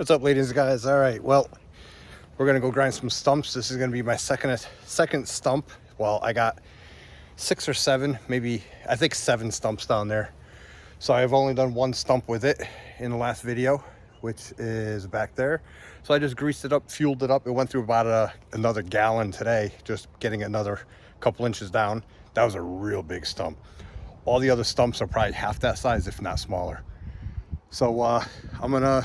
What's up, ladies and guys? All right, well, we're gonna go grind some stumps. This is gonna be my second stump. Well, I got 6 or 7, maybe I think 7 stumps down there. So I've only done one stump with it in the last video, which is back there. So I just greased it up, fueled it up. It went through about another gallon today, just getting another couple inches down. That was a real big stump. All the other stumps are probably half that size, if not smaller. So I'm gonna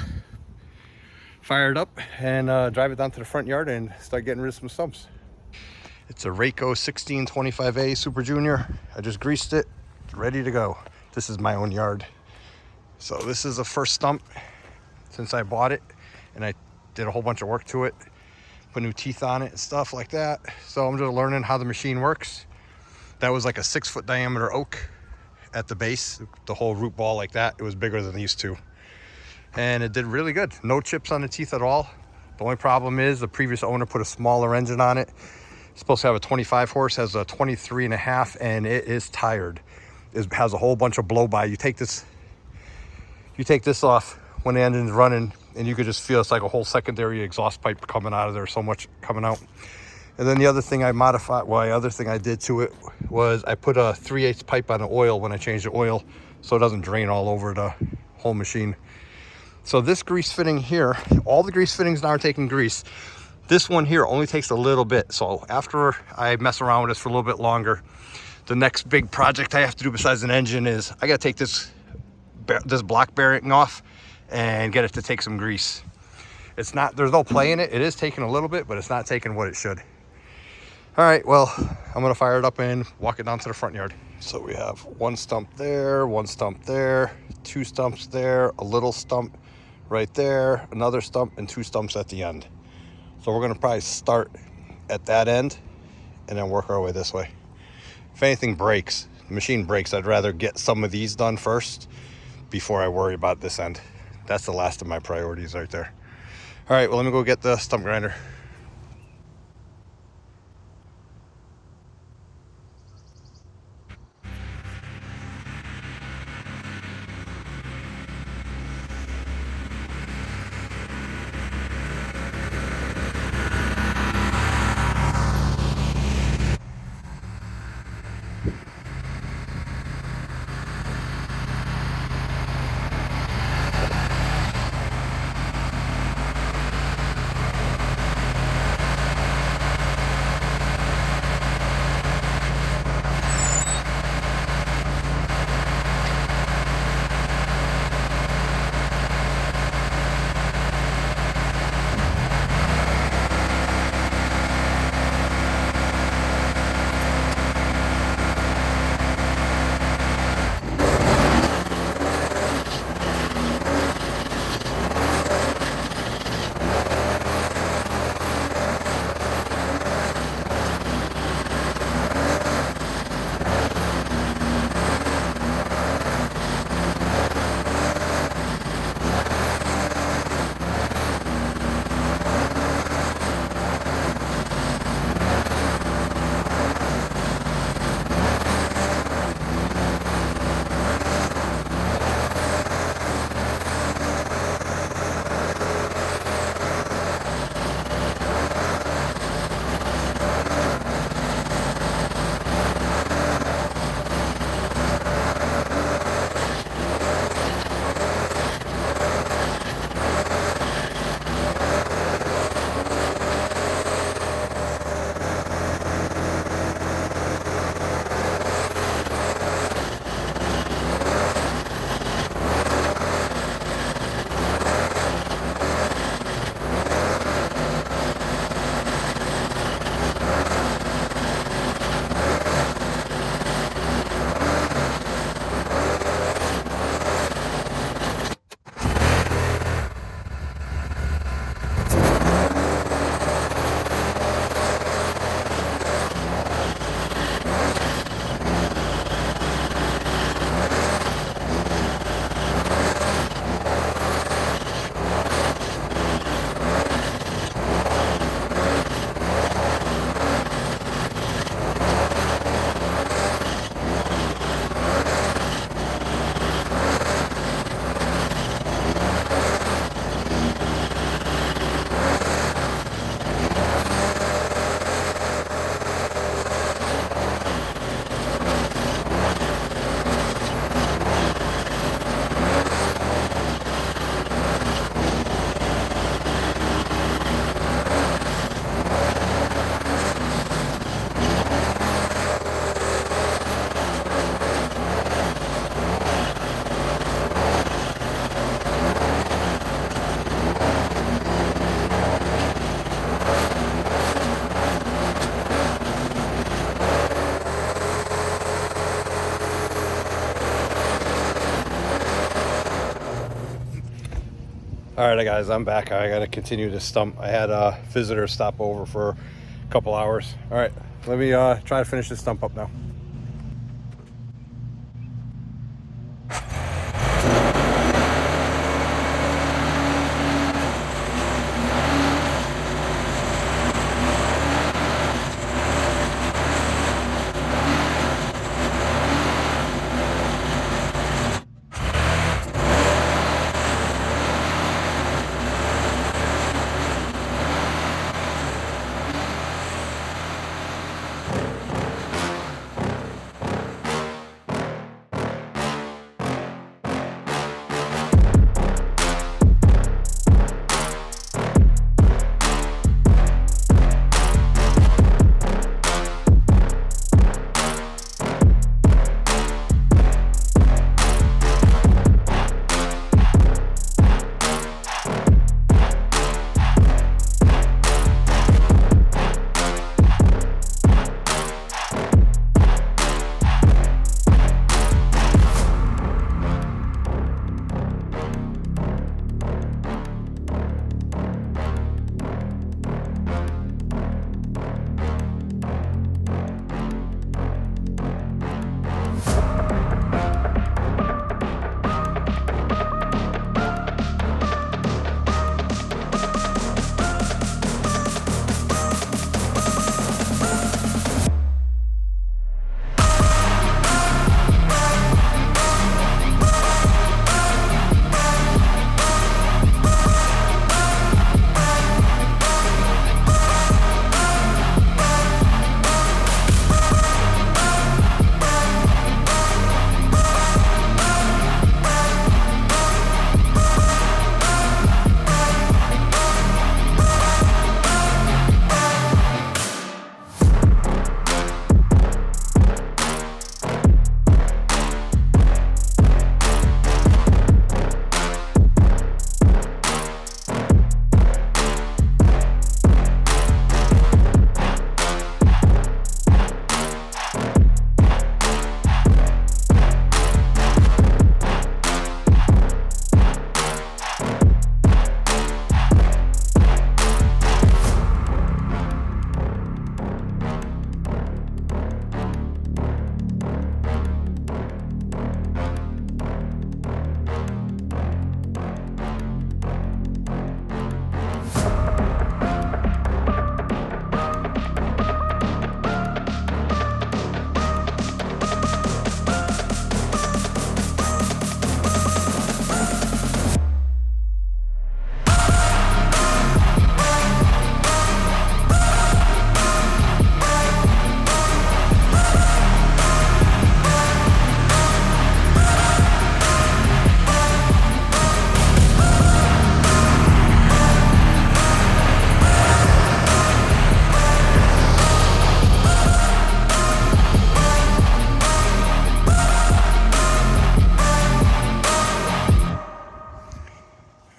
fire it up and drive it down to the front yard and start getting rid of some stumps. It's a Rayco 1625A Super Junior. I just greased it, ready to go. This is my own yard. So this is the first stump since I bought it, and I did a whole bunch of work to it, put new teeth on it and stuff like that. So I'm just learning how the machine works. That was like a 6-foot diameter oak at the base, the whole root ball like that. It was bigger than these two. And it did really good. No chips on the teeth at all. The only problem is the previous owner put a smaller engine on it. It's supposed to have a 25 horse, has a 23.5, and it is tired. It has a whole bunch of blow by. You take this off when the engine's running, and you could just feel it's like a whole secondary exhaust pipe coming out of there, so much coming out. And then the other thing I did to it was I put a 3/8 pipe on the oil when I changed the oil, so it doesn't drain all over the whole machine. So this grease fitting here, all the grease fittings now are taking grease. This one here only takes a little bit. So after I mess around with this for a little bit longer, the next big project I have to do besides an engine is I gotta take this block bearing off and get it to take some grease. There's no play in it. It is taking a little bit, but it's not taking what it should. All right, well, I'm gonna fire it up and walk it down to the front yard. So we have one stump there, 2 stumps there, a little stump right there, another stump, and 2 stumps at the end. So we're gonna probably start at that end and then work our way this way. If anything breaks, the machine breaks, I'd rather get some of these done first before I worry about this end. That's the last of my priorities right there. All right, well, let me go get the stump grinder. All right, guys, I'm back. I got to continue to stump. I had a visitor stop over for a couple hours. All right, let me try to finish this stump up now.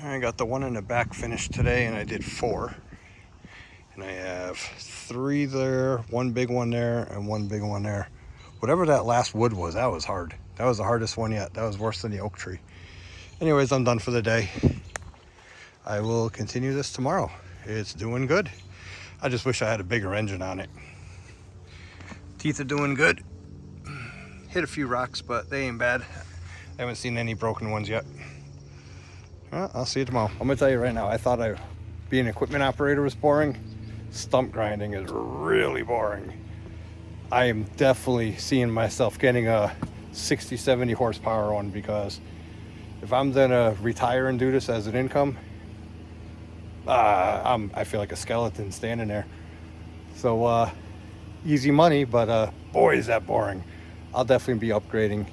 I got the one in the back finished today, and I did 4. And I have 3 there, 1 big one there, and 1 big one there. Whatever that last wood was, that was hard. That was the hardest one yet. That was worse than the oak tree. Anyways, I'm done for the day. I will continue this tomorrow. It's doing good. I just wish I had a bigger engine on it. Teeth are doing good. Hit a few rocks, but they ain't bad. I haven't seen any broken ones yet. Well, I'll see you tomorrow. I'm gonna tell you right now, I thought being an equipment operator was boring. Stump grinding is really boring. I am definitely seeing myself getting a 60, 70 horsepower one, because if I'm gonna retire and do this as an income, I feel like a skeleton standing there. So easy money, but boy, is that boring. I'll definitely be upgrading.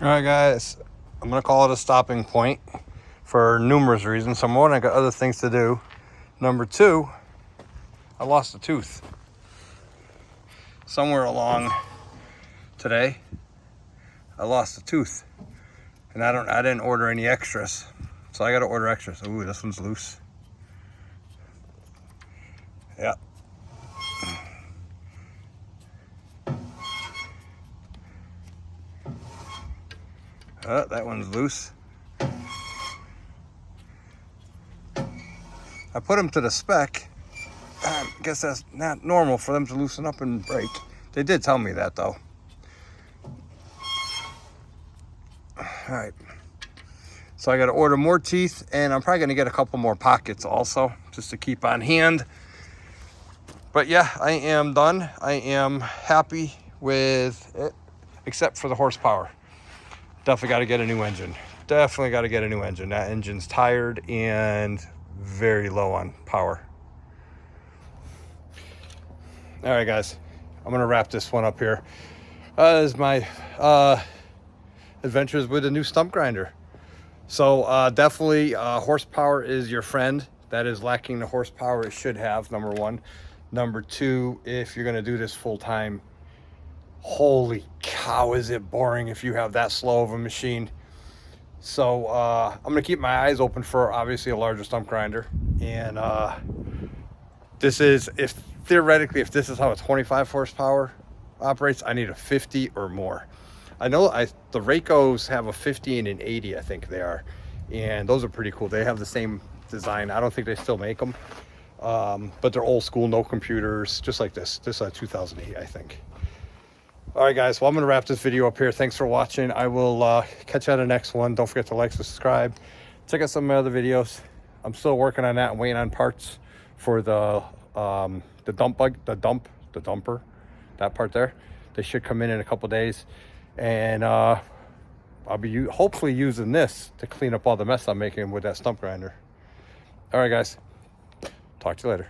All right, guys, I'm gonna call it a stopping point for numerous reasons. Number one, I got other things to do. Number two, I lost a tooth somewhere along today. I lost a tooth, and I didn't order any extras, so I got to order extras. Ooh, this one's loose. Yeah. That one's loose. I put them to the spec. I guess that's not normal for them to loosen up and break. They did tell me that though. All right. So I got to order more teeth, and I'm probably going to get a couple more pockets also, just to keep on hand. But yeah, I am done. I am happy with it, except for the horsepower. Definitely got to get a new engine. Definitely got to get a new engine. That engine's tired and very low on power. All right, guys, I'm going to wrap this one up here. This is my adventures with a new stump grinder. So definitely horsepower is your friend. That is lacking the horsepower it should have, number one. Number two, if you're going to do this full time, holy cow, is it boring if you have that slow of a machine. So I'm going to keep my eyes open for obviously a larger stump grinder. And this is, if theoretically, if this is how a 25 horsepower operates, I need a 50 or more. I know the Raycos have a 50 and an 80, I think they are. And those are pretty cool. They have the same design. I don't think they still make them. But they're old school, no computers, just like this. This is a 2008, I think. All right, guys. Well, I'm going to wrap this video up here. Thanks for watching. I will catch you on the next one. Don't forget to like, subscribe. Check out some of my other videos. I'm still working on that. I'm waiting on parts for the dumper, that part there. They should come in a couple days. And I'll be hopefully using this to clean up all the mess I'm making with that stump grinder. All right, guys. Talk to you later.